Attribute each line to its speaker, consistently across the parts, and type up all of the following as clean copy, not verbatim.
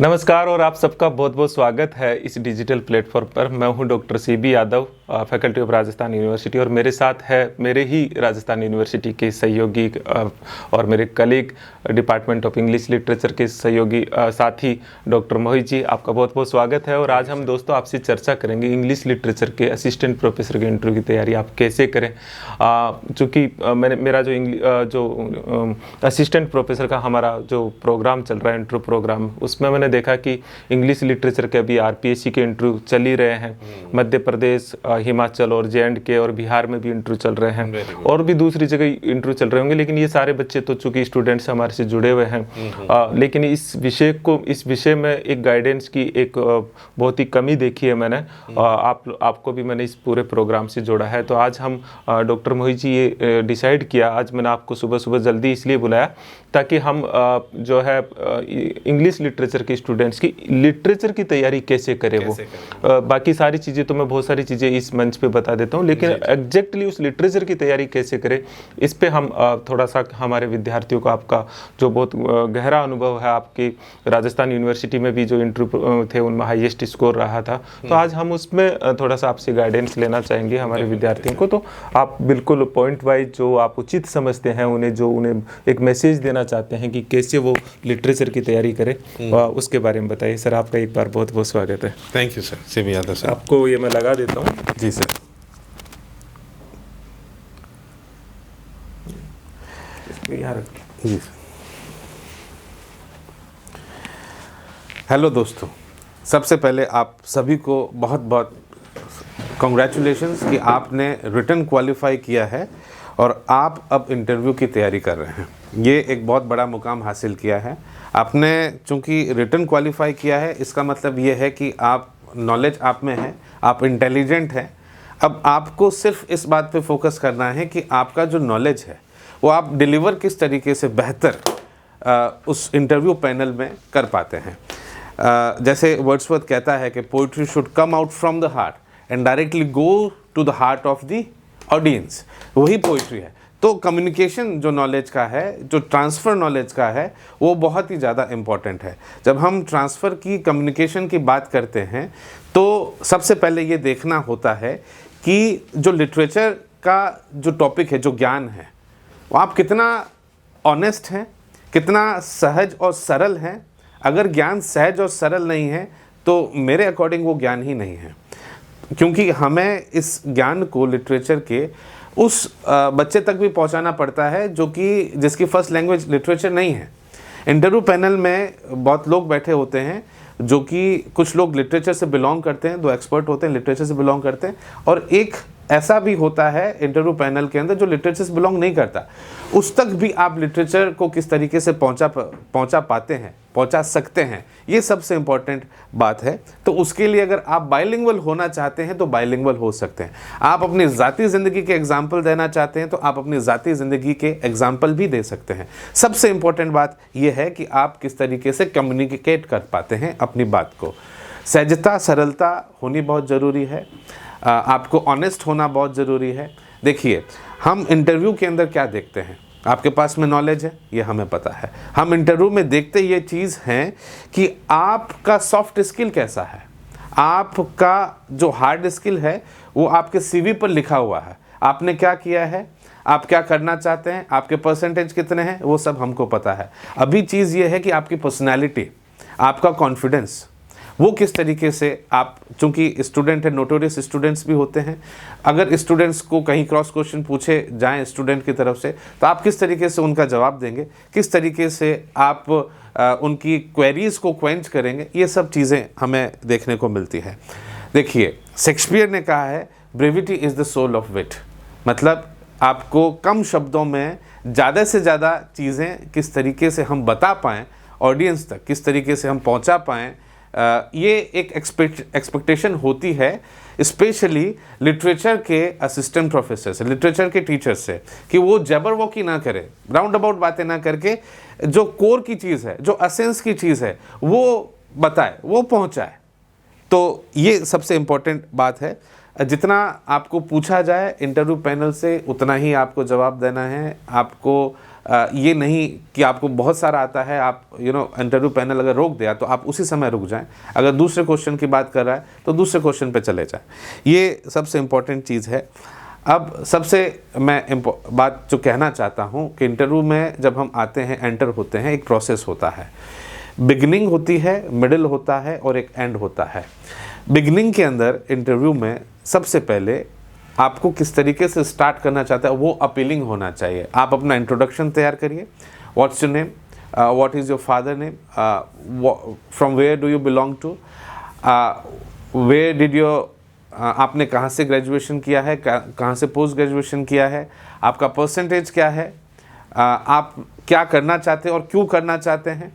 Speaker 1: नमस्कार और आप सबका बहुत बहुत स्वागत है इस डिजिटल प्लेटफॉर्म पर। मैं हूं doctor CB Yadav, faculty of Rajasthan university, और मेरे साथ है मेरे ही राजस्थान यूनिवर्सिटी के सहयोगी और मेरे colleague department of English literature के सहयोगी साथी डॉक्टर मोहित जी। आपका बहुत बहुत स्वागत है। और आज हम दोस्तों आपसे चर्चा करेंगे इंग्लिश लिटरेचर के असिस्टेंट प्रोफेसर के इंटरव्यू की तैयारी आप कैसे करें। चूँकि मेरा जो असिस्टेंट प्रोफेसर का हमारा जो प्रोग्राम चल रहा है, इंटरव्यू प्रोग्राम, उसमें मैंने देखा कि इंग्लिश लिटरेचर के अभी RPSC के इंटरव्यू चल ही रहे हैं। मध्य प्रदेश, हिमाचल और JNK और बिहार में भी इंटरव्यू चल रहे हैं, और भी दूसरी जगह इंटरव्यू चल रहे होंगे। लेकिन ये सारे बच्चे तो चूंकि स्टूडेंट्स हमारे से जुड़े हुए हैं, लेकिन इस विषय में एक गाइडेंस की एक बहुत ही कमी देखी है मैंने। आपको भी मैंने इस पूरे प्रोग्राम से जोड़ा है। तो आज हम डॉक्टर मोहित जी ये डिसाइड किया, आज मैंने आपको सुबह सुबह जल्दी इसलिए बुलाया ताकि हम जो है इंग्लिश लिटरेचर के स्टूडेंट्स की लिटरेचर की तैयारी कैसे करें। बाकी सारी चीज़ें तो मैं बहुत सारी चीज़ें इस मंच पे बता देता हूँ, लेकिन एग्जैक्टली उस लिटरेचर की तैयारी कैसे करें, इस पे हम थोड़ा सा हमारे विद्यार्थियों को, आपका जो बहुत गहरा अनुभव है, आपकी राजस्थान यूनिवर्सिटी में भी जो इंटरव्यू थे उनमें हाईएस्ट स्कोर रहा था, तो आज हम उसमें थोड़ा सा आपसे गाइडेंस लेना चाहेंगे हमारे विद्यार्थियों को। तो आप बिल्कुल पॉइंट वाइज जो आप उचित समझते हैं, उन्हें एक मैसेज देना चाहते हैं कि कैसे वो लिटरेचर की तैयारी करें, उसके बारे में बताइए। सर, आपका एक बार बहुत बहुत स्वागत है।
Speaker 2: Thank you sir, CB Yadav sir.
Speaker 1: आपको ये मैं लगा देता हूँ।
Speaker 2: जी सर।
Speaker 1: यहाँ रखिए।
Speaker 2: जी सर। हेलो दोस्तों, सबसे पहले आप सभी को बहुत बहुत कॉन्ग्रेचुलेशंस कि आपने रिटन क्वालिफाई किया है और आप अब इंटरव्यू की तैयारी कर रहे हैं। ये एक बहुत बड़ा मुकाम हासिल किया है आपने। चूँकि रिटन क्वालिफाई किया है, इसका मतलब ये है कि आप नॉलेज आप में है, आप इंटेलिजेंट हैं। अब आपको सिर्फ इस बात पे फोकस करना है कि आपका जो नॉलेज है वो आप डिलीवर किस तरीके से बेहतर उस इंटरव्यू पैनल में कर पाते हैं। जैसे वर्ड्सवर्थ कहता है कि poetry should come out from the heart and directly go to the heart of the audience, वही पोइट्री है। तो कम्युनिकेशन जो नॉलेज का है, जो ट्रांसफ़र नॉलेज का है, वो बहुत ही ज़्यादा इम्पॉर्टेंट है। जब हम ट्रांसफ़र की, कम्युनिकेशन की बात करते हैं, तो सबसे पहले ये देखना होता है कि जो लिटरेचर का जो टॉपिक है, जो ज्ञान है, वो आप कितना ऑनेस्ट हैं, कितना सहज और सरल हैं। अगर ज्ञान सहज और सरल नहीं है तो मेरे अकॉर्डिंग वो ज्ञान ही नहीं है, क्योंकि हमें इस ज्ञान को लिटरेचर के उस बच्चे तक भी पहुंचाना पड़ता है जिसकी फर्स्ट लैंग्वेज लिटरेचर नहीं है। इंटरव्यू पैनल में बहुत लोग बैठे होते हैं जो कि कुछ लोग लिटरेचर से बिलोंग करते हैं, 2 एक्सपर्ट होते हैं लिटरेचर से बिलोंग करते हैं, और एक ऐसा भी होता है इंटरव्यू पैनल के अंदर जो लिटरेचर से बिलोंग नहीं करता। उस तक भी आप लिटरेचर को किस तरीके से पहुंचा पाते हैं, पहुंचा सकते हैं, ये सबसे इम्पॉर्टेंट बात है। तो उसके लिए अगर आप बाइलिंगुअल होना चाहते हैं तो बाइलिंगुअल हो सकते हैं। आप अपनी ज़ाती ज़िंदगी के एग्जाम्पल देना चाहते हैं तो आप अपनी ज़ाती ज़िंदगी के एग्जाम्पल भी दे सकते हैं। सबसे इम्पॉर्टेंट बात यह है कि आप किस तरीके से कम्युनिकेट कर पाते हैं अपनी बात को। सहजता, सरलता होनी बहुत ज़रूरी है। आपको ऑनेस्ट होना बहुत ज़रूरी है। देखिए, हम इंटरव्यू के अंदर क्या देखते हैं, आपके पास में नॉलेज है, ये हमें पता है। हम इंटरव्यू में देखते ये चीज़ हैं कि आपका सॉफ्ट स्किल कैसा है, आपका जो हार्ड स्किल है वो आपके CV पर लिखा हुआ है। आपने क्या किया है, आप क्या करना चाहते हैं, आपके परसेंटेज कितने हैं, वो सब हमको पता है। अभी चीज़ ये है कि आपकी पर्सनैलिटी, आपका कॉन्फिडेंस, वो किस तरीके से आप, चूंकि स्टूडेंट है, नोटोरियस स्टूडेंट्स भी होते हैं, अगर स्टूडेंट्स को कहीं क्रॉस क्वेश्चन पूछे जाएं स्टूडेंट की तरफ से, तो आप किस तरीके से उनका जवाब देंगे, किस तरीके से आप उनकी क्वेरीज को क्वेंच करेंगे, ये सब चीज़ें हमें देखने को मिलती है। देखिए, शेक्सपियर ने कहा है brevity is the soul of wit, मतलब आपको कम शब्दों में ज़्यादा से ज़्यादा चीज़ें किस तरीके से हम बता पाएँ, ऑडियंस तक किस तरीके से हम पहुँचा पाएँ, ये एक एक्सपेक्टेशन होती है, स्पेशली लिटरेचर के असिस्टेंट प्रोफेसर से, लिटरेचर के टीचर से, कि वो जबरवॉकी ना करे, राउंड अबाउट बातें ना करके जो कोर की चीज़ है, जो एसेंस की चीज़ है, वो बताए, वो पहुंचाए। तो ये सबसे इम्पोर्टेंट बात है। जितना आपको पूछा जाए इंटरव्यू पैनल से, उतना ही आपको जवाब देना है। आपको ये नहीं कि आपको बहुत सारा आता है, आप इंटरव्यू पैनल अगर रोक दिया तो आप उसी समय रुक जाएं, अगर दूसरे क्वेश्चन की बात कर रहा है तो दूसरे क्वेश्चन पे चले जाएं। ये सबसे इम्पोर्टेंट चीज़ है। अब सबसे मैं बात जो कहना चाहता हूँ कि इंटरव्यू में जब हम आते हैं, एंटर होते हैं, एक प्रोसेस होता है। बिगिनिंग होती है, मिडिल होता है और एक एंड होता है। बिगिनिंग के अंदर इंटरव्यू में सबसे पहले आपको किस तरीके से स्टार्ट करना चाहता है वो अपीलिंग होना चाहिए। आप अपना इंट्रोडक्शन तैयार करिए। What's your name, what is your father name, from where do you belong to, where did your, आपने कहाँ से ग्रेजुएशन किया है, कहाँ से पोस्ट ग्रेजुएशन किया है, आपका परसेंटेज क्या है, आप क्या करना चाहते हैं और क्यों करना चाहते हैं,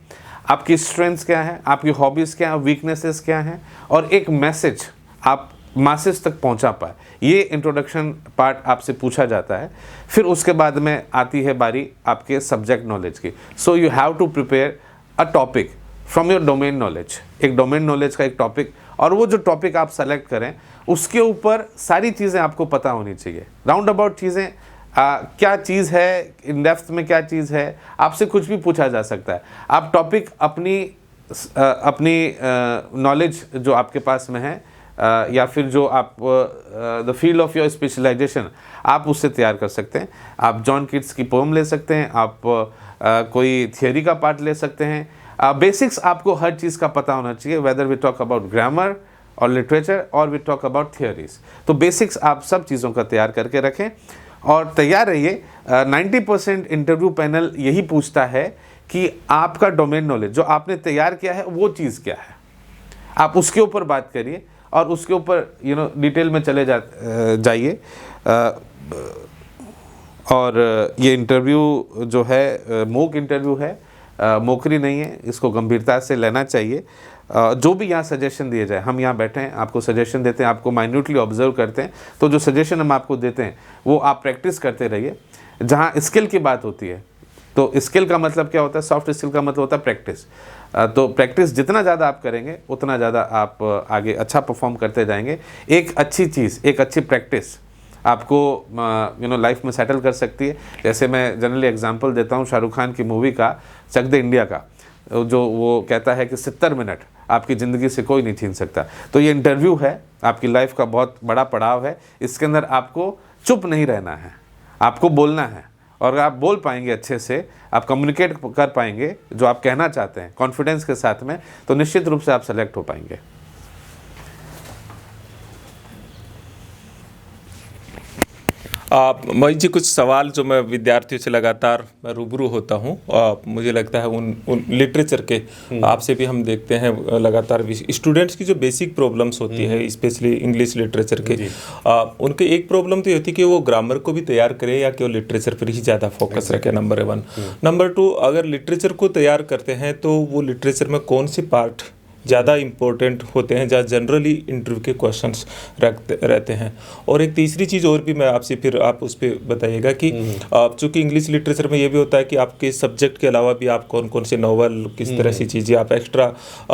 Speaker 2: आपकी स्ट्रेंथ्स क्या है, आपकी हॉबीज़ क्या हैं, वीकनेसेस क्या हैं, और एक मैसेज आप मासेस तक पहुंचा पाए। ये इंट्रोडक्शन पार्ट आपसे पूछा जाता है। फिर उसके बाद में आती है बारी आपके सब्जेक्ट नॉलेज की। So you have to prepare a topic from your domain knowledge, एक डोमेन नॉलेज का एक टॉपिक, और वो जो टॉपिक आप सेलेक्ट करें उसके ऊपर सारी चीज़ें आपको पता होनी चाहिए। राउंड अबाउट चीज़ें, क्या चीज़ है, इन डेप्थ में क्या चीज़ है, आपसे कुछ भी पूछा जा सकता है। आप टॉपिक अपनी नॉलेज जो आपके पास में है, या फिर जो आप the field of your specialization, आप उससे तैयार कर सकते हैं। आप जॉन किट्स की पोएम ले सकते हैं, आप कोई थियोरी का पार्ट ले सकते हैं। बेसिक्स आपको हर चीज़ का पता होना चाहिए, whether we talk about grammar और लिटरेचर और वी टॉक अबाउट थियोरीज। तो बेसिक्स आप सब चीज़ों का तैयार करके रखें और तैयार रहिए। 90% इंटरव्यू पैनल यही पूछता है कि आपका डोमेन नॉलेज जो आपने तैयार किया है वो चीज़ क्या है, आप उसके ऊपर बात करिए और उसके ऊपर डिटेल में चले जाइए। और ये इंटरव्यू जो है मॉक इंटरव्यू है, मोकरी नहीं है, इसको गंभीरता से लेना चाहिए। जो भी यहाँ सजेशन दिए जाए, हम यहाँ बैठे हैं, आपको सजेशन देते हैं, आपको माइन्यूटली ऑब्जर्व करते हैं, तो जो सजेशन हम आपको देते हैं वो आप प्रैक्टिस करते रहिए। जहाँ स्किल की बात होती है, तो स्किल का मतलब क्या होता है, सॉफ्ट स्किल का मतलब होता है प्रैक्टिस। तो प्रैक्टिस जितना ज़्यादा आप करेंगे उतना ज़्यादा आप आगे अच्छा परफॉर्म करते जाएंगे। एक अच्छी चीज़, एक अच्छी प्रैक्टिस आपको लाइफ में सेटल कर सकती है। जैसे मैं जनरली एग्जांपल देता हूँ शाहरुख खान की मूवी का, चक दे इंडिया का, जो वो कहता है कि 70 मिनट आपकी ज़िंदगी से कोई नहीं छीन सकता। तो ये इंटरव्यू है, आपकी लाइफ का बहुत बड़ा पड़ाव है। इसके अंदर आपको चुप नहीं रहना है, आपको बोलना है, और आप बोल पाएंगे अच्छे से, आप कम्युनिकेट कर पाएंगे जो आप कहना चाहते हैं कॉन्फिडेंस के साथ में, तो निश्चित रूप से आप सेलेक्ट हो पाएंगे।
Speaker 1: महेश जी, कुछ सवाल जो मैं विद्यार्थियों से लगातार मैं रूबरू होता हूँ, मुझे लगता है उन लिटरेचर के आपसे भी हम देखते हैं लगातार स्टूडेंट्स की जो बेसिक प्रॉब्लम्स होती है, स्पेशली इंग्लिश लिटरेचर के, उनके एक प्रॉब्लम तो ये होती है कि वो ग्रामर को भी तैयार करें या केवल लिटरेचर पर ही ज़्यादा फोकस रखें, नंबर 1। नंबर 2, अगर लिटरेचर को तैयार करते हैं तो वो लिटरेचर में कौन से पार्ट ज़्यादा इम्पोर्टेंट होते हैं जहाँ जनरली इंटरव्यू के क्वेश्चंस रहते हैं। और एक तीसरी चीज़ और भी मैं आपसे, फिर आप उस पर बताइएगा कि चूँकि इंग्लिश लिटरेचर में ये भी होता है कि आपके सब्जेक्ट के अलावा भी आप कौन कौन से नॉवल, किस तरह से चीज़ें, आप एक्स्ट्रा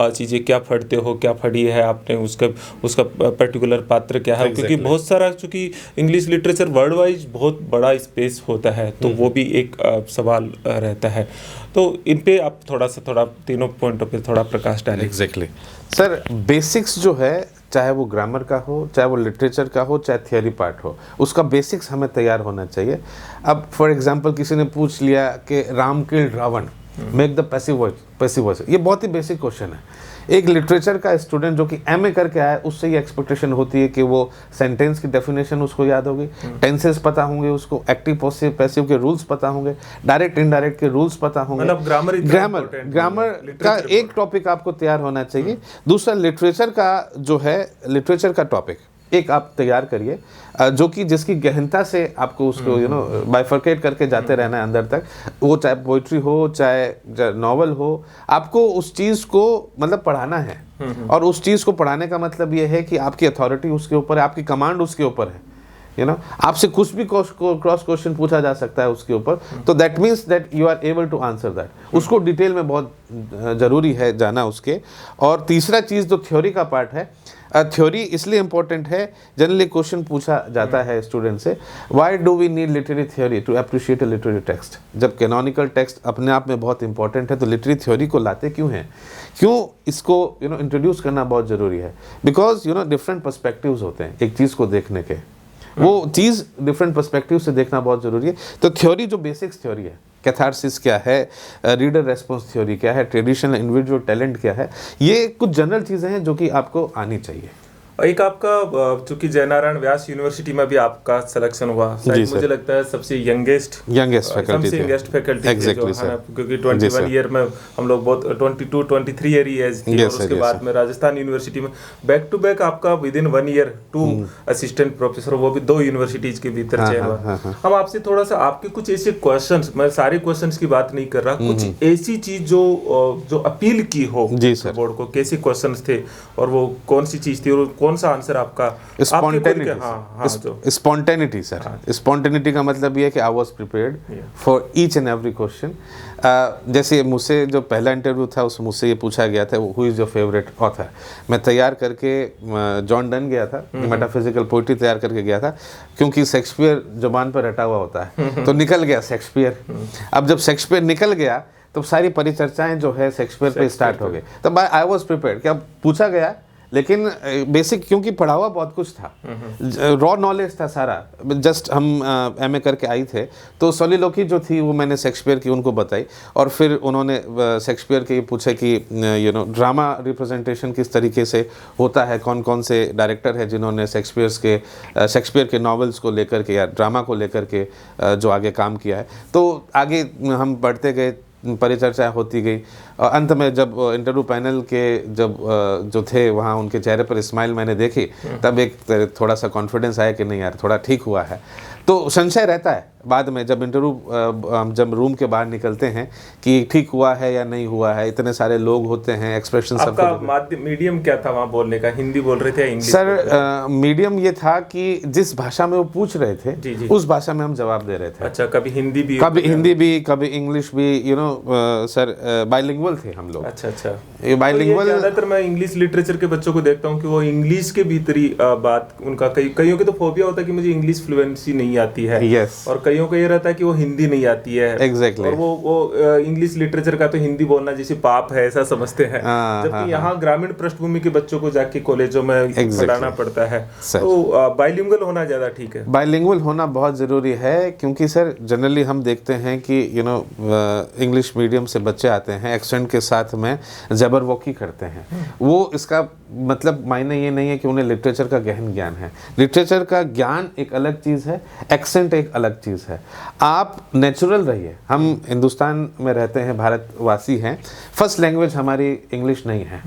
Speaker 1: चीज़ें क्या पढ़ते हो, क्या पढ़ी है आपने, उसका पर्टिकुलर पात्र क्या है, क्योंकि बहुत सारा, चूँकि इंग्लिश लिटरेचर वर्ल्ड वाइज बहुत बड़ा स्पेस होता है, तो वो भी एक सवाल रहता है। तो इन पे आप थोड़ा तीनों पॉइंटों पे थोड़ा प्रकाश डालें।
Speaker 2: एग्जैक्टली सर, बेसिक्स जो है, चाहे वो ग्रामर का हो, चाहे वो लिटरेचर का हो, चाहे थियोरी पार्ट हो, उसका बेसिक्स हमें तैयार होना चाहिए। अब फॉर एग्जांपल किसी ने पूछ लिया कि Ram killed Ravan, make the passive voice, ये बहुत ही बेसिक क्वेश्चन है। एक लिटरेचर का स्टूडेंट जो कि एमए करके आया, उससे ये एक्सपेक्टेशन होती है कि वो सेंटेंस की डेफिनेशन उसको याद होगी, टेंसेस पता होंगे उसको, एक्टिव पैसिव के रूल्स पता होंगे, डायरेक्ट इनडायरेक्ट के रूल्स पता होंगे।
Speaker 1: मतलब
Speaker 2: ग्रामर का एक टॉपिक आपको तैयार होना चाहिए। दूसरा, लिटरेचर का जो है, लिटरेचर का टॉपिक एक आप तैयार करिए, जो कि जिसकी गहनता से आपको उसको बाइफरकेट करके जाते रहना है अंदर तक। वो चाहे पोइट्री हो, चाहे नॉवल हो, आपको उस चीज़ को मतलब पढ़ाना है। और उस चीज़ को पढ़ाने का मतलब ये है कि आपकी अथॉरिटी उसके ऊपर है, आपकी कमांड उसके ऊपर है। आपसे कुछ भी क्रॉस क्वेश्चन पूछा जा सकता है उसके ऊपर, तो that means that you are able to answer that. उसको डिटेल में बहुत ज़रूरी है जाना उसके। और तीसरा चीज़ जो थ्योरी का पार्ट है, थ्योरी इसलिए इम्पोर्टेंट है, जनरली क्वेश्चन पूछा जाता है स्टूडेंट से, why do we need literary theory to appreciate a literary text. जब कैनोनिकल टेक्स्ट अपने आप में बहुत इंपॉर्टेंट है तो लिटरेरी थ्योरी को लाते क्यों हैं, क्यों इसको इंट्रोड्यूस करना बहुत ज़रूरी है। बिकॉज डिफरेंट पर्सपेक्टिव्स होते हैं एक चीज़ को देखने के, वो चीज़ डिफरेंट पर्सपेक्टिव से देखना बहुत ज़रूरी है। तो थ्योरी जो बेसिक्स थ्योरी है, कैथारसिस क्या है, रीडर रेस्पॉन्स थ्योरी क्या है, ट्रेडिशनल इंडिविजुअल टैलेंट क्या है, ये कुछ जनरल चीज़ें हैं जो कि आपको आनी चाहिए।
Speaker 1: एक आपका चूंकि जयनारायण व्यास यूनिवर्सिटी में भी आपका सिलेक्शन हुआ, शायद मुझे लगता है सबसे यंगेस्ट
Speaker 2: फैकल्टी
Speaker 1: सबसे यंगेस्ट फैकल्टी
Speaker 2: एग्जैक्टली सर,
Speaker 1: क्योंकि 21 ईयर में हम लोग बहुत 22-23 ईयर ही एज थी। और उसके बाद में राजस्थान यूनिवर्सिटी में बैक टू बैक आपका with in 1 year 2 assistant professor, वो भी 2 यूनिवर्सिटीज के भीतर चयन हुआ। हम आपसे थोड़ा सा आपके कुछ ऐसे क्वेश्चंस, मैं सारे क्वेश्चंस की बात नहीं कर रहा, कुछ ऐसी चीज जो अपील की हो
Speaker 2: जी सर
Speaker 1: बोर्ड को, कैसे क्वेश्चंस थे और वो कौन सी चीज थी और कौन सा आंसर आपका?
Speaker 2: स्पॉन्टेनिटी सर, स्पॉन्टेनिटी का मतलब ये है कि I was prepared for each and every question. जैसे मुझसे जो पहला इंटरव्यू था उसमें मुझसे ये पूछा गया था who is your favourite author, मैं तैयार करके जॉन डन गया था, मेटाफिजिकल पोइट्री तैयार करके गया था, क्योंकि शेक्सपियर जुबान पर रटा हुआ होता है तो निकल गया शेक्सपियर। अब जब शेक्सपियर निकल गया तो सारी परिचर्चाएं जो है शेक्सपियर पे स्टार्ट हो गई। तब आई वाज प्रिपेयर्ड, क्या पूछा गया, लेकिन बेसिक क्योंकि पढ़ा हुआ बहुत कुछ था, रॉ नॉलेज था सारा। जस्ट हम एमए करके आई थे तो सोलिलोकी जो थी वो मैंने शेक्सपियर की उनको बताई, और फिर उन्होंने शेक्सपियर के ये पूछे कि ड्रामा रिप्रेजेंटेशन किस तरीके से होता है, कौन कौन से डायरेक्टर है जिन्होंने शेक्सपियर के नॉवेल्स को लेकर के या ड्रामा को लेकर के जो आगे काम किया है। तो आगे हम बढ़ते गए, परिचर्चा होती गई, और अंत में जब इंटरव्यू पैनल के जो थे वहाँ उनके चेहरे पर स्माइल मैंने देखी, तब एक थोड़ा सा कॉन्फिडेंस आया कि नहीं यार थोड़ा ठीक हुआ है। तो संशय रहता है बाद में जब जब रूम के बाहर निकलते हैं कि ठीक हुआ है या नहीं हुआ है, इतने सारे लोग होते हैं, एक्सप्रेशन सब।
Speaker 1: आपका मीडियम क्या था वहाँ बोलने का, हिंदी बोल रहे थे या इंग्लिश?
Speaker 2: सर मीडियम ये था कि जिस भाषा में वो पूछ रहे थे जी। उस भाषा में हम जवाब दे रहे थे।
Speaker 1: अच्छा, कभी हिंदी भी
Speaker 2: कभी इंग्लिश भी, सर बाइलिंगुअल थे हम लोग।
Speaker 1: अच्छा
Speaker 2: ये बाइलिंगुअल।
Speaker 1: ज्यादातर मैं इंग्लिश लिटरेचर के बच्चों को देखता हूँ कि वो इंग्लिश के भीतरी बात, उनका कईयों के तो फोबिया होता है कि मुझे इंग्लिश फ्लुएंसी नहीं आती है, और कईयों को ये रहता है कि वो हिंदी नहीं आती है।
Speaker 2: एग्जैक्टली।
Speaker 1: और वो इंग्लिश लिटरेचर का तो हिंदी बोलना जैसे पाप है ऐसा समझते हैं, जबकि यहाँ ग्रामीण पृष्ठभूमि के बच्चों को जाके कॉलेजों में पढ़ाना पड़ता है। तो बाइलिंगुअल होना ज्यादा ठीक है।
Speaker 2: बाइलिंगुअल होना बहुत ज़रूरी है, क्योंकि सर जनरली हम देखते हैं कि इंग्लिश मीडियम से बच्चे आते हैं, एक्सेंट के साथ में जबरवोकी करते हैं। वो इसका मतलब मायने ये नहीं है कि उन्हें लिटरेचर का गहन ज्ञान है। लिटरेचर का ज्ञान एक अलग चीज़ है, एक्सेंट एक अलग चीज़ है। आप नेचुरल रहिए। हम हिंदुस्तान में रहते हैं, भारतवासी हैं, फर्स्ट लैंग्वेज हमारी इंग्लिश नहीं है।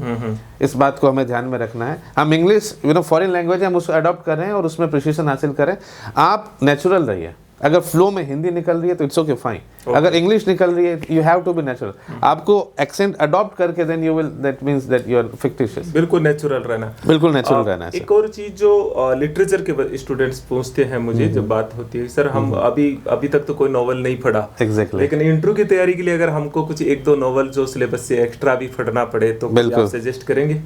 Speaker 2: इस बात को हमें ध्यान में रखना है। हम इंग्लिश फॉरेन लैंग्वेज है, हम उसको अडॉप्ट कर रहे हैं और उसमें प्रिसिशन हासिल करें। आप नेचुरल रहिए। अगर फ्लो में हिंदी निकल रही है तो इट्स ओके फाइन, अगर इंग्लिश निकल रही है you have to be natural. आपको एक्सेंट अडॉप्ट करके then you will, that means that you are fictitious.
Speaker 1: बिल्कुल नेचुरल रहना,
Speaker 2: बिल्कुल नेचुरल रहना है।
Speaker 1: एक और चीज जो लिटरेचर के स्टूडेंट्स पूछते हैं मुझे जब बात होती है, सर हम अभी तक तो कोई नॉवल नहीं पढ़ा, लेकिन इंटरव्यू की तैयारी के लिए अगर हमको कुछ 1-2 नॉवल जो सिलेबस से एक्स्ट्रा भी पढ़ना पड़े तो आप सजेस्ट करेंगे?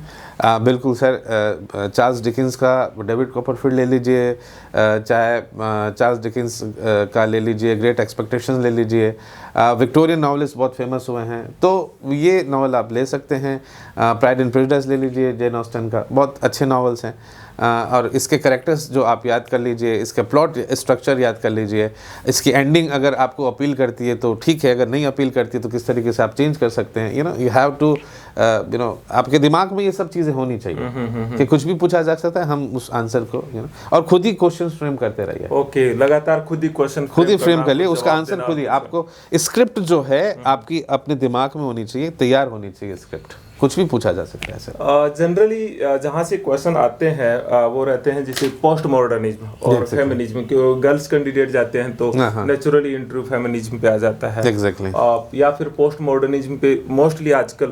Speaker 2: बिल्कुल सर, चार्ल्स डिकिंस का डेविड कॉपरफील्ड ले लीजिए, चाहे चार्ल्स डिकिंस का ले लीजिए, ग्रेट एक्सपेक्टेशंस ले लीजिए, विक्टोरियन नॉवलिस्ट बहुत फेमस हुए हैं तो ये नॉवल आप ले सकते हैं। प्राइड एंड प्रेजुडिस ले लीजिए, जेन ऑस्टन का, बहुत अच्छे नॉवल्स हैं। और इसके कैरेक्टर्स जो आप याद कर लीजिए, इसका प्लॉट स्ट्रक्चर याद कर लीजिए, इसकी एंडिंग अगर आपको अपील करती है तो ठीक है, अगर नहीं अपील करती तो किस तरीके से आप चेंज कर सकते हैं। यू हैव टू आपके दिमाग में ये सब चीज़ें होनी चाहिए कि कुछ भी पूछा जा सकता है, हम उस आंसर को और खुद ही क्वेश्चन फ्रेम करते रहिए।
Speaker 1: ओके, लगातार खुद ही क्वेश्चन
Speaker 2: खुद ही फ्रेम कर लिए, उसका आंसर खुद ही। आपको स्क्रिप्ट जो है आपकी अपने दिमाग में होनी चाहिए, तैयार होनी चाहिए स्क्रिप्ट, कुछ भी पूछा जा सकता है सर।
Speaker 1: जनरली जहाँ से क्वेश्चन आते हैं वो रहते हैं जैसे पोस्ट मॉडर्निज्म और फेमिनिज्म, क्योंकि गर्ल्स कैंडिडेट जाते हैं तो नेचुरली इंटरव्यू फेमिनिज्म पे आ जाता है।
Speaker 2: एग्जैक्टली।
Speaker 1: या फिर पोस्ट मॉडर्निज्म पे मोस्टली आजकल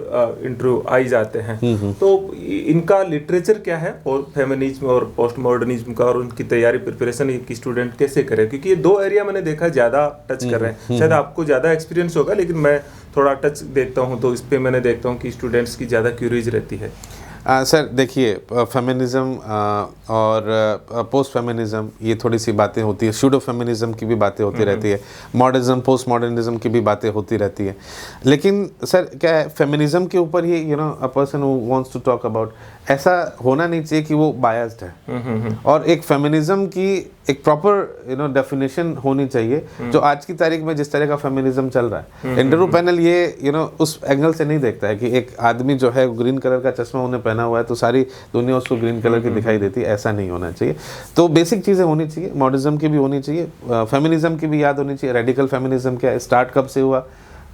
Speaker 1: इंटरव्यू आ ही जाते हैं। तो इनका लिटरेचर क्या है फेमिनिज्म और पोस्ट मॉडर्निज्म का, और उनकी तैयारी प्रिपरेशन एक स्टूडेंट कैसे करे? क्योंकि ये 2 एरिया मैंने देखा ज्यादा टच कर रहे हैं। शायद आपको ज्यादा एक्सपीरियंस होगा, लेकिन मैं थोड़ा टच देखता हूँ तो इस पे मैंने देखता हूँ कि स्टूडेंट्स की ज़्यादा क्यूरीज रहती है।
Speaker 2: सर देखिए, फेमिनिज़म और पोस्ट फेमिनिज़म ये थोड़ी सी बातें होती है, शूडो फेमिनिज़म की भी बातें होती रहती है, मॉडर्निज्म पोस्ट मॉडर्निज्म की भी बातें होती रहती है। लेकिन सर क्या है, फेमिनिज़म के ऊपर ही a person who wants to talk about, ऐसा होना नहीं चाहिए कि वो बायस्ड है। और एक फेमिनिज़म की एक प्रॉपर डेफिनेशन होनी चाहिए, जो आज की तारीख में जिस तरह का फेमिनिज़म चल रहा है, इंटरव्यू पैनल ये उस एंगल से नहीं देखता है कि एक आदमी जो है ग्रीन कलर का चश्मा उन्हें पहना हुआ है तो सारी दुनिया उसको ग्रीन कलर की दिखाई देती है। ऐसा नहीं होना चाहिए। तो बेसिक चीज़ें होनी चाहिए, मॉडर्निज्म की भी होनी चाहिए, फेमिनिज़म की भी याद होनी चाहिए। रेडिकल फेमिनिज़म क्या है, स्टार्ट कब से हुआ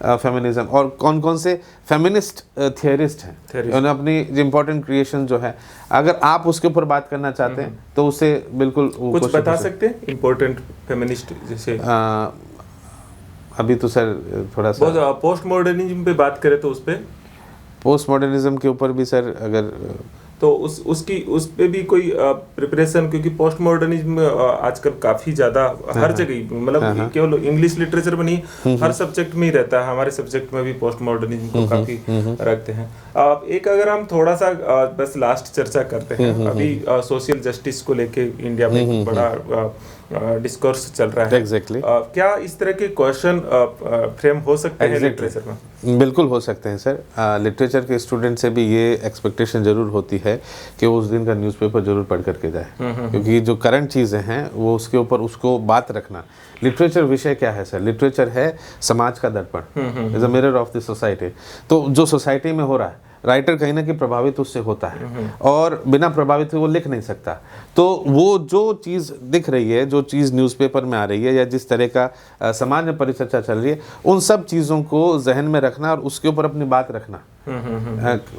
Speaker 2: फेमिनिज़म, और कौन कौन से फेमिनिस्ट थियरिस्ट हैं, उन्होंने अपनी जो इम्पोर्टेंट क्रिएशन जो है, अगर आप उसके ऊपर बात करना चाहते हैं तो उसे बिल्कुल
Speaker 1: कुछ बता सकते हैं इम्पोर्टेंट फेमिनिस्ट जैसे।
Speaker 2: अभी तो सर थोड़ा सा
Speaker 1: पोस्ट मॉडर्निज्म पे बात करें तो उस पे,
Speaker 2: पोस्ट मॉडर्निज्म के ऊपर भी सर अगर
Speaker 1: तो उस पे भी कोई प्रिपरेशन, क्योंकि पोस्ट मॉडर्निज्म आजकल काफी ज्यादा हर जगह, मतलब केवल इंग्लिश लिटरेचर में नहीं, हर सब्जेक्ट में ही रहता है। हमारे सब्जेक्ट में भी पोस्ट मॉडर्निज्म को काफी रखते हैं। एक अगर हम थोड़ा सा बस लास्ट चर्चा करते हैं, अभी सोशल जस्टिस को लेके इंडिया में बड़ा डिस्कोर्स चल रहा है।
Speaker 2: Exactly.
Speaker 1: क्या इस तरह के क्वेश्चन फ्रेम हो सकते हैं लिटरेचर में?
Speaker 2: बिल्कुल हो सकते हैं सर। लिटरेचर के स्टूडेंट से भी ये एक्सपेक्टेशन जरूर होती है कि वो उस दिन का न्यूज़पेपर जरूर पढ़ करके जाए, क्योंकि जो करंट चीज़ें हैं वो उसके ऊपर उसको बात रखना। लिटरेचर विषय क्या है सर? लिटरेचर है समाज का दर्पण, is a mirror of the society. तो जो सोसाइटी में हो रहा है, राइटर कहीं ना कहीं प्रभावित उससे होता है, और बिना प्रभावित हुए वो लिख नहीं सकता। तो वो जो चीज़ दिख रही है, जो चीज़ न्यूज़पेपर में आ रही है, या जिस तरह का समाज में परिचर्चा चल रही है, उन सब चीज़ों को जहन में रखना और उसके ऊपर अपनी बात रखना,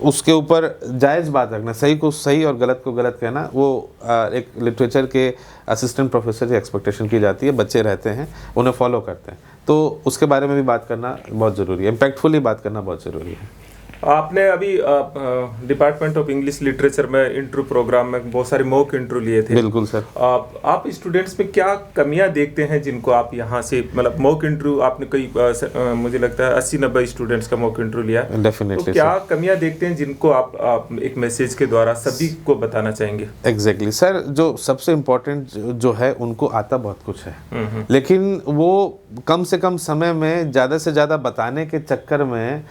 Speaker 2: उसके ऊपर जायज़ बात रखना, सही को सही और गलत को गलत कहना, वो एक लिटरेचर के असिस्टेंट प्रोफेसर की एक्सपेक्टेशन की जाती है। बच्चे रहते हैं, उन्हें फॉलो करते हैं, तो उसके बारे में भी बात करना बहुत ज़रूरी है, इम्पैक्टफुली बात करना बहुत ज़रूरी है।
Speaker 1: आपने अभी डिपार्टमेंट ऑफ इंग्लिश लिटरेचर में इंटरव्यू प्रोग्राम में बहुत सारे मॉक इंटरव्यू लिए थे।
Speaker 2: बिल्कुल सर।
Speaker 1: आप स्टूडेंट्स में क्या कमियां देखते हैं जिनको आप यहाँ से, मतलब मॉक इंटरव्यू आपने कई मुझे लगता है 80-90 स्टूडेंट्स का मॉक इंटरव्यू लिया,
Speaker 2: डेफिनेटली।
Speaker 1: तो क्या कमियां देखते हैं जिनको आप एक मैसेज के द्वारा सभी को बताना चाहेंगे?
Speaker 2: एग्जैक्टली सर, जो सबसे इम्पोर्टेंट जो है, उनको आता बहुत कुछ है, लेकिन वो कम से कम समय में ज़्यादा से ज़्यादा बताने के चक्कर में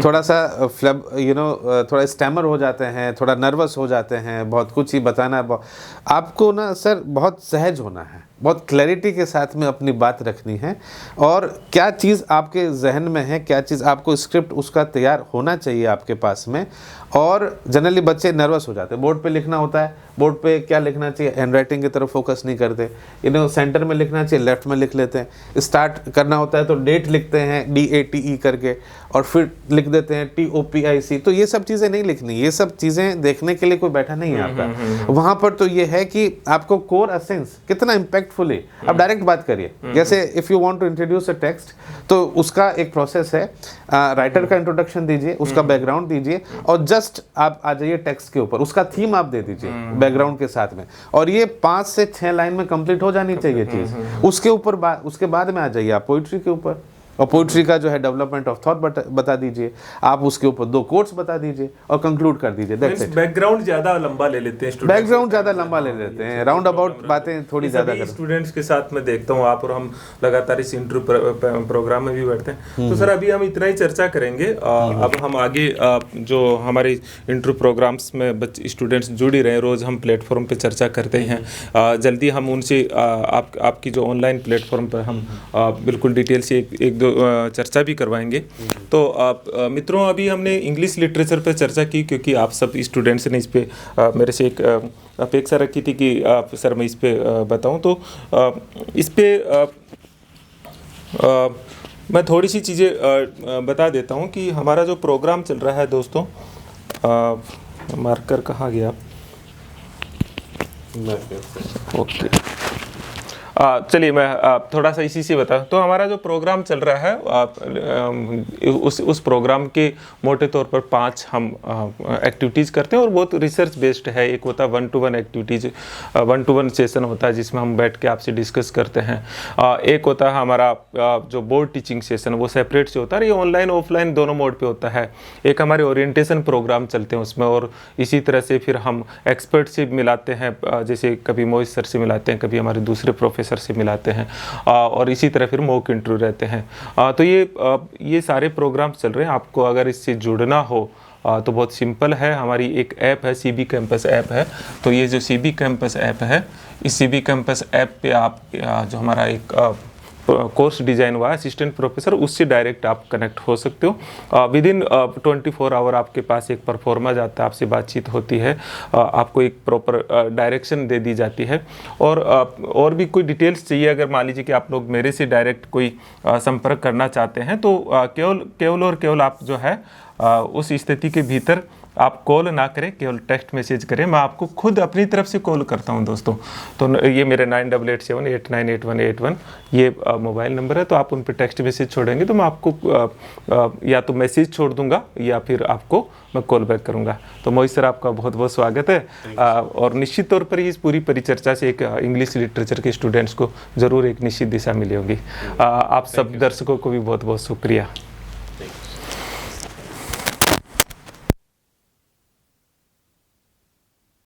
Speaker 2: थोड़ा सा थोड़ा स्टैमर हो जाते हैं, थोड़ा नर्वस हो जाते हैं। बहुत कुछ ही बताना है, आपको ना सर बहुत सहज होना है, बहुत क्लैरिटी के साथ में अपनी बात रखनी है, और क्या चीज़ आपके जहन में है, क्या चीज़ आपको स्क्रिप्ट उसका तैयार होना चाहिए आपके पास में। और जनरली बच्चे नर्वस हो जाते हैं, बोर्ड पे लिखना होता है, बोर्ड पे क्या लिखना चाहिए, हैंड राइटिंग की तरफ फोकस नहीं करते, सेंटर में लिखना चाहिए, लेफ्ट में लिख लेते हैं। स्टार्ट करना होता है तो डेट लिखते हैं DATE करके, और फिर लिख देते हैं TOPIC। तो ये सब चीज़ें नहीं लिखनी, ये सब चीज़ें देखने के लिए कोई बैठा नहीं आता वहाँ पर। तो ये है कि आपको कोर एसेंस कितना इम्पैक्टफुली आप डायरेक्ट बात करिए। जैसे if you want to introduce a text, तो उसका एक प्रोसेस है, राइटर का इंट्रोडक्शन दीजिए, उसका बैकग्राउंड दीजिए, और जस्ट आप आ जाइए टेक्स्ट के ऊपर, उसका थीम आप दे दीजिए बैकग्राउंड के साथ में, और ये 5 से 6 लाइन में कंप्लीट हो जानी चाहिए चीज़। उसके बाद में आ जाइए आप पोइट्री के ऊपर, और पोइट्री का जो है डेवलपमेंट ऑफ थॉट बता दीजिए आप, उसके ऊपर 2 कोट्स बता दीजिए और कंक्लूड कर दीजिए।
Speaker 1: बैकग्राउंड ज्यादा लंबा ले लेते हैं स्टूडेंट्स,
Speaker 2: बैकग्राउंड ज्यादा लंबा ले लेते हैं, राउंड अबाउट बातें थोड़ी ज्यादा करते हैं।
Speaker 1: स्टूडेंट्स के साथ में देखता हूँ आप और हम लगातार इस इंटरव्यू प्रोग्राम में भी बैठते हैं। तो सर अभी हम इतना ही चर्चा करेंगे, अब हम आगे जो हमारे इंटरव्यू प्रोग्राम्स में स्टूडेंट्स जुड़ ही रहे, रोज हम प्लेटफॉर्म पे चर्चा करते हैं। जल्दी हम उनसे आपकी जो ऑनलाइन प्लेटफॉर्म पर हम बिल्कुल डिटेल से एक दो चर्चा भी करवाएंगे। तो मित्रों, अभी हमने इंग्लिश लिटरेचर पर चर्चा की, क्योंकि आप सब स्टूडेंट्स ने इस पे मेरे से एक अपेक्षा रखी थी कि सर मैं इस पे बताऊं। तो इस पे मैं थोड़ी सी चीज़ें बता देता हूं कि हमारा जो प्रोग्राम चल रहा है दोस्तों, मार्कर कहाँ गया? ओके। चलिए मैं थोड़ा सा इसी से बताऊं। तो हमारा जो प्रोग्राम चल रहा है उस प्रोग्राम के मोटे तौर पर 5 हम एक्टिविटीज़ करते हैं और बहुत रिसर्च बेस्ड है। एक होता है 1-to-1 एक्टिविटीज़, 1-to-1 सेशन होता है जिसमें हम बैठ के आपसे डिस्कस करते हैं। एक होता है हमारा जो बोर्ड टीचिंग सेशन, वो सेपरेट से होता है, ये ऑनलाइन ऑफलाइन दोनों मोड पे होता है। एक हमारे ओरिएंटेशन प्रोग्राम चलते हैं उसमें, और इसी तरह से फिर हम एक्सपर्ट से मिलाते हैं, जैसे कभी मोहित सर से मिलाते हैं, कभी हमारे दूसरे प्रोफेसर से मिलाते हैं, और इसी तरह फिर मॉक इंटरव्यू रहते हैं। तो ये सारे प्रोग्राम चल रहे हैं। आपको अगर इससे जुड़ना हो तो बहुत सिंपल है। हमारी एक ऐप है, CB कैंपस ऐप है। तो ये जो CB कैंपस ऐप है, इस CB कैंपस ऐप पे आप जो हमारा एक कोर्स डिज़ाइन हुआ है असिस्टेंट प्रोफेसर, उससे डायरेक्ट आप कनेक्ट हो सकते हो। विदिन 24 आवर आपके पास एक परफॉर्मा जाता है, आपसे बातचीत होती है, आपको एक प्रॉपर डायरेक्शन दे दी जाती है। और भी कोई डिटेल्स चाहिए, अगर मान लीजिए कि आप लोग मेरे से डायरेक्ट कोई संपर्क करना चाहते हैं, तो केवल और केवल आप जो है उस स्थिति के भीतर आप कॉल ना करें, केवल टेक्स्ट मैसेज करें। मैं आपको खुद अपनी तरफ से कॉल करता हूं दोस्तों। तो ये मेरे 9887898181 ये मोबाइल नंबर है। तो आप उन पर टेक्स्ट मैसेज छोड़ेंगे तो मैं आपको या तो मैसेज छोड़ दूंगा या फिर आपको मैं कॉल बैक करूंगा। तो मोहित सर, आपका बहुत बहुत स्वागत है। और निश्चित तौर पर इस पूरी परिचर्चा से एक इंग्लिश लिटरेचर के स्टूडेंट्स को ज़रूर एक निश्चित दिशा मिली होगी। आप सब दर्शकों को भी बहुत बहुत शुक्रिया।